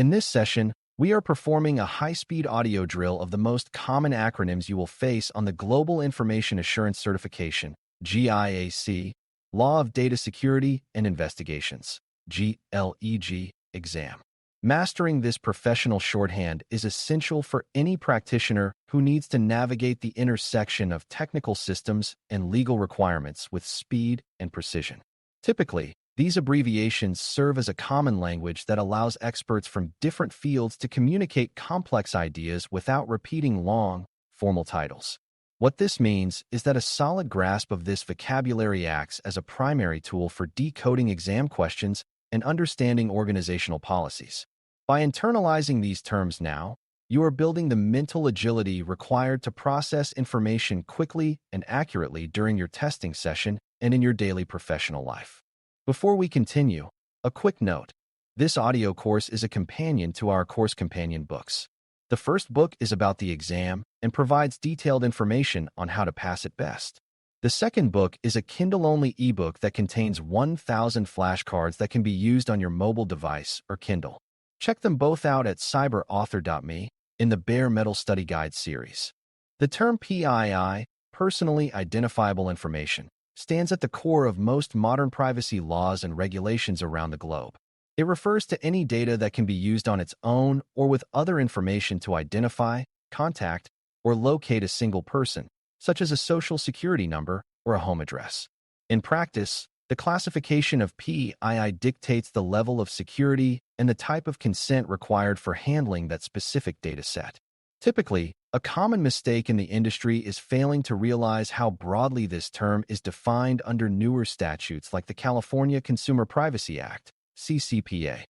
In this session, we are performing a high-speed audio drill of the most common acronyms you will face on the Global Information Assurance Certification, GIAC, Law of Data Security and Investigations, GLEG, exam. Mastering this professional shorthand is essential for any practitioner who needs to navigate the intersection of technical systems and legal requirements with speed and precision. Typically, these abbreviations serve as a common language that allows experts from different fields to communicate complex ideas without repeating long, formal titles. What this means is that a solid grasp of this vocabulary acts as a primary tool for decoding exam questions and understanding organizational policies. By internalizing these terms now, you are building the mental agility required to process information quickly and accurately during your testing session and in your daily professional life. Before we continue, a quick note. This audio course is a companion to our course companion books. The first book is about the exam and provides detailed information on how to pass it best. The second book is a Kindle-only ebook that contains 1,000 flashcards that can be used on your mobile device or Kindle. Check them both out at cyberauthor.me in the Bare Metal Study Guide series. The term PII, personally identifiable information, stands at the core of most modern privacy laws and regulations around the globe. It refers to any data that can be used on its own or with other information to identify, contact, or locate a single person, such as a social security number or a home address. In practice, the classification of PII dictates the level of security and the type of consent required for handling that specific data set. Typically, a common mistake in the industry is failing to realize how broadly this term is defined under newer statutes like the California Consumer Privacy Act, CCPA.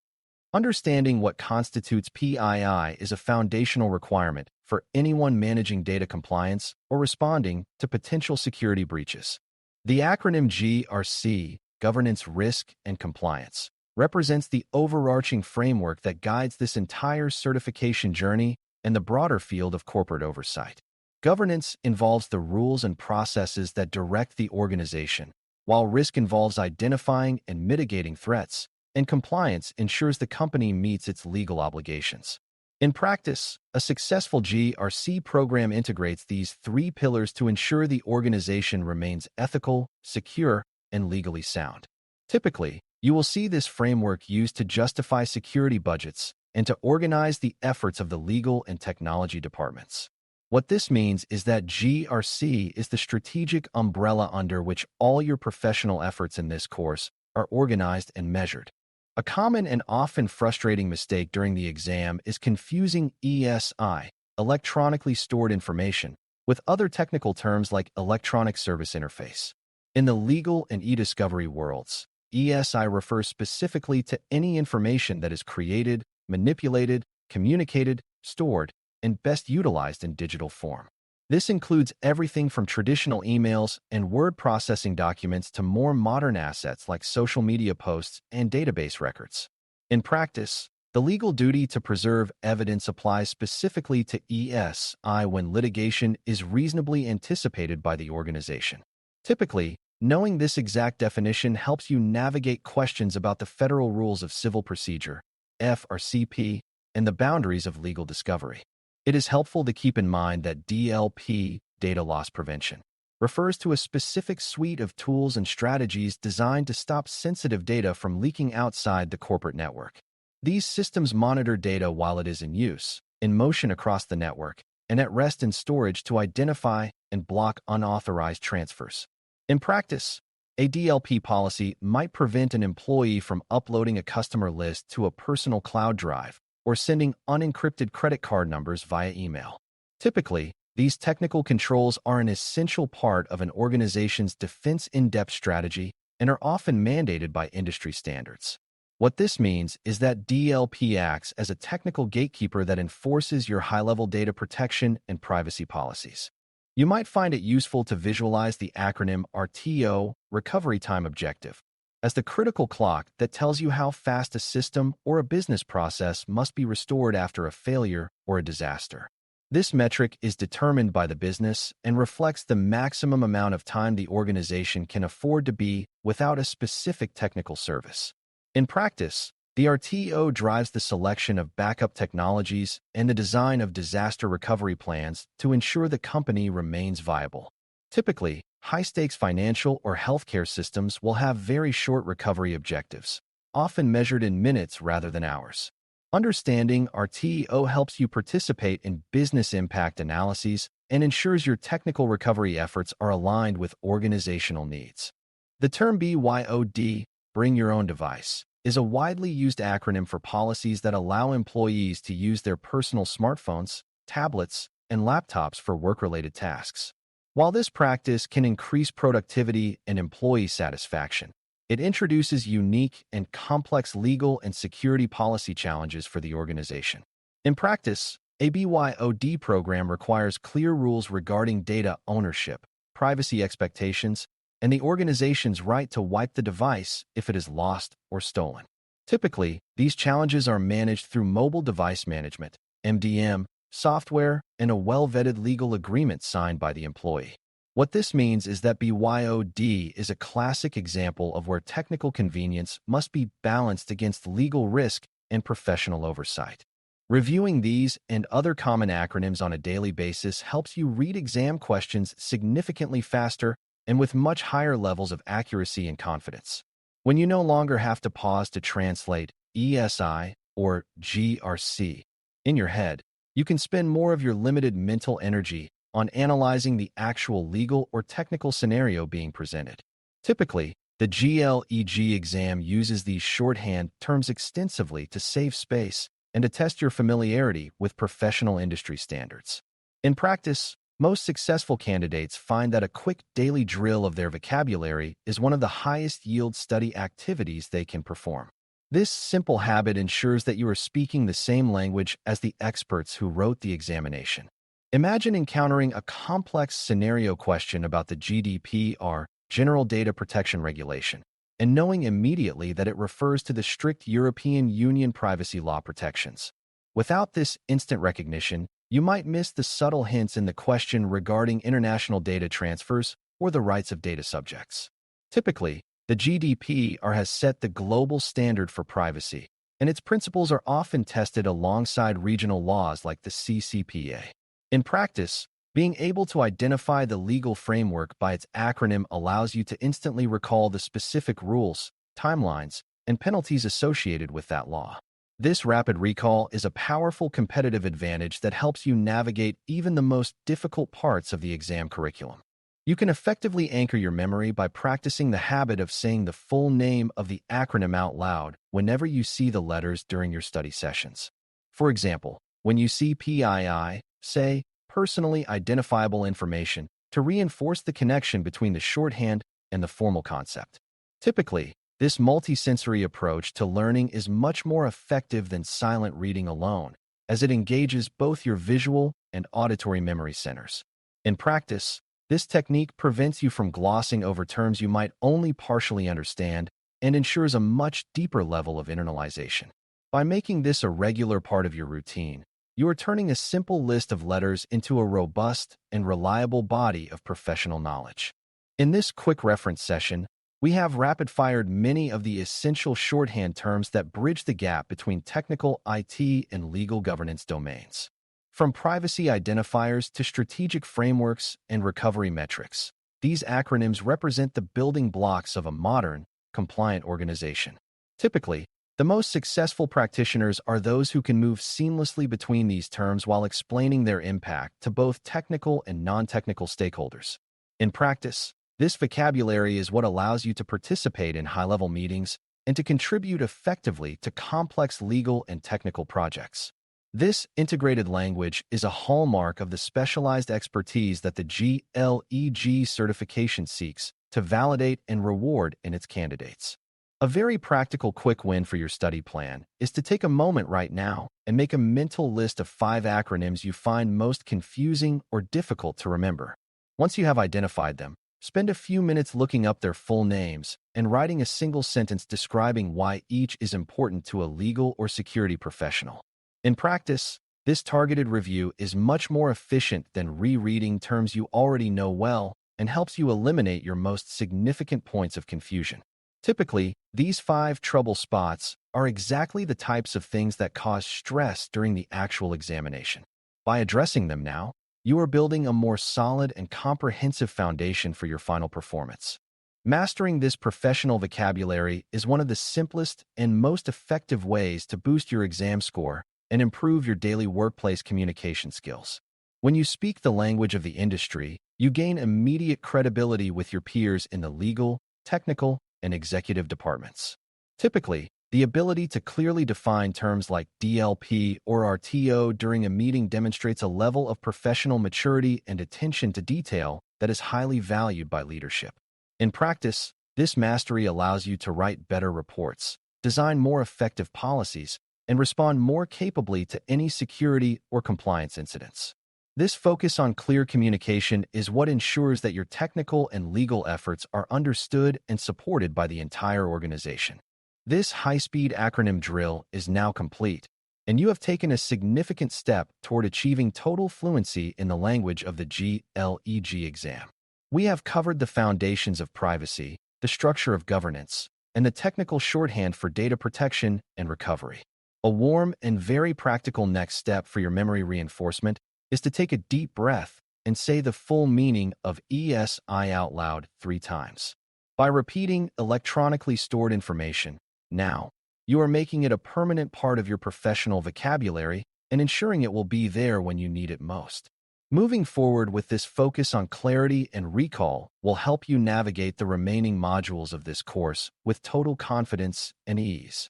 Understanding what constitutes PII is a foundational requirement for anyone managing data compliance or responding to potential security breaches. The acronym GRC, Governance, Risk, and Compliance, represents the overarching framework that guides this entire certification journey and the broader field of corporate oversight. Governance involves the rules and processes that direct the organization, while risk involves identifying and mitigating threats, and compliance ensures the company meets its legal obligations. In practice, a successful GRC program integrates these three pillars to ensure the organization remains ethical, secure, and legally sound. Typically, you will see this framework used to justify security budgets and to organize the efforts of the legal and technology departments. What this means is that GRC is the strategic umbrella under which all your professional efforts in this course are organized and measured. A common and often frustrating mistake during the exam is confusing ESI, electronically stored information, with other technical terms like electronic service interface. In the legal and e-discovery worlds, ESI refers specifically to any information that is created, manipulated, communicated, stored, and best utilized in digital form. This includes everything from traditional emails and word processing documents to more modern assets like social media posts and database records. In practice, the legal duty to preserve evidence applies specifically to ESI when litigation is reasonably anticipated by the organization. Typically, knowing this exact definition helps you navigate questions about the Federal Rules of Civil Procedure, FRCP, and the boundaries of legal discovery. It is helpful to keep in mind that DLP, data loss prevention, refers to a specific suite of tools and strategies designed to stop sensitive data from leaking outside the corporate network. These systems monitor data while it is in use, in motion across the network, and at rest in storage to identify and block unauthorized transfers. In practice, a DLP policy might prevent an employee from uploading a customer list to a personal cloud drive or sending unencrypted credit card numbers via email. Typically, these technical controls are an essential part of an organization's defense in-depth strategy and are often mandated by industry standards. What this means is that DLP acts as a technical gatekeeper that enforces your high-level data protection and privacy policies. You might find it useful to visualize the acronym RTO, Recovery Time Objective, as the critical clock that tells you how fast a system or a business process must be restored after a failure or a disaster. This metric is determined by the business and reflects the maximum amount of time the organization can afford to be without a specific technical service. In practice, The RTO drives the selection of backup technologies and the design of disaster recovery plans to ensure the company remains viable. Typically, high-stakes financial or healthcare systems will have very short recovery objectives, often measured in minutes rather than hours. Understanding RTO helps you participate in business impact analyses and ensures your technical recovery efforts are aligned with organizational needs. The term BYOD, Bring Your Own Device, is a widely used acronym for policies that allow employees to use their personal smartphones, tablets, and laptops for work-related tasks. While this practice can increase productivity and employee satisfaction, it introduces unique and complex legal and security policy challenges for the organization. In practice, a BYOD program requires clear rules regarding data ownership, privacy expectations, and the organization's right to wipe the device if it is lost or stolen. Typically, these challenges are managed through mobile device management, MDM, software, and a well-vetted legal agreement signed by the employee. What this means is that BYOD is a classic example of where technical convenience must be balanced against legal risk and professional oversight. Reviewing these and other common acronyms on a daily basis helps you read exam questions significantly faster and with much higher levels of accuracy and confidence. When you no longer have to pause to translate ESI or GRC in your head, you can spend more of your limited mental energy on analyzing the actual legal or technical scenario being presented. Typically, the GLEG exam uses these shorthand terms extensively to save space and to test your familiarity with professional industry standards. In practice, most successful candidates find that a quick daily drill of their vocabulary is one of the highest yield study activities they can perform. This simple habit ensures that you are speaking the same language as the experts who wrote the examination. Imagine encountering a complex scenario question about the GDPR, General Data Protection Regulation, and knowing immediately that it refers to the strict European Union privacy law protections. Without this instant recognition, you might miss the subtle hints in the question regarding international data transfers or the rights of data subjects. Typically, the GDPR has set the global standard for privacy, and its principles are often tested alongside regional laws like the CCPA. In practice, being able to identify the legal framework by its acronym allows you to instantly recall the specific rules, timelines, and penalties associated with that law. This rapid recall is a powerful competitive advantage that helps you navigate even the most difficult parts of the exam curriculum. You can effectively anchor your memory by practicing the habit of saying the full name of the acronym out loud whenever you see the letters during your study sessions. For example, when you see PII, say Personally Identifiable Information to reinforce the connection between the shorthand and the formal concept. Typically, this multisensory approach to learning is much more effective than silent reading alone, as it engages both your visual and auditory memory centers. In practice, this technique prevents you from glossing over terms you might only partially understand and ensures a much deeper level of internalization. By making this a regular part of your routine, you are turning a simple list of letters into a robust and reliable body of professional knowledge. In this quick reference session, we have rapid-fired many of the essential shorthand terms that bridge the gap between technical IT and legal governance domains. From privacy identifiers to strategic frameworks and recovery metrics, these acronyms represent the building blocks of a modern, compliant organization. Typically, the most successful practitioners are those who can move seamlessly between these terms while explaining their impact to both technical and non-technical stakeholders. In practice, this vocabulary is what allows you to participate in high-level meetings and to contribute effectively to complex legal and technical projects. This integrated language is a hallmark of the specialized expertise that the GLEG certification seeks to validate and reward in its candidates. A very practical quick win for your study plan is to take a moment right now and make a mental list of 5 acronyms you find most confusing or difficult to remember. Once you have identified them, spend a few minutes looking up their full names and writing a single sentence describing why each is important to a legal or security professional. In practice, this targeted review is much more efficient than rereading terms you already know well and helps you eliminate your most significant points of confusion. Typically, these 5 trouble spots are exactly the types of things that cause stress during the actual examination. By addressing them now, you are building a more solid and comprehensive foundation for your final performance. Mastering this professional vocabulary is one of the simplest and most effective ways to boost your exam score and improve your daily workplace communication skills. When you speak the language of the industry, you gain immediate credibility with your peers in the legal, technical, and executive departments. Typically, the ability to clearly define terms like DLP or RTO during a meeting demonstrates a level of professional maturity and attention to detail that is highly valued by leadership. In practice, this mastery allows you to write better reports, design more effective policies, and respond more capably to any security or compliance incidents. This focus on clear communication is what ensures that your technical and legal efforts are understood and supported by the entire organization. This high-speed acronym drill is now complete, and you have taken a significant step toward achieving total fluency in the language of the GLEG exam. We have covered the foundations of privacy, the structure of governance, and the technical shorthand for data protection and recovery. A warm and very practical next step for your memory reinforcement is to take a deep breath and say the full meaning of ESI out loud 3 times. By repeating electronically stored information, now, you are making it a permanent part of your professional vocabulary and ensuring it will be there when you need it most. Moving forward with this focus on clarity and recall will help you navigate the remaining modules of this course with total confidence and ease.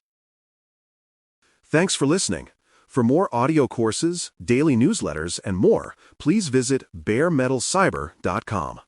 Thanks for listening. For more audio courses, daily newsletters, and more, please visit baremetalcyber.com.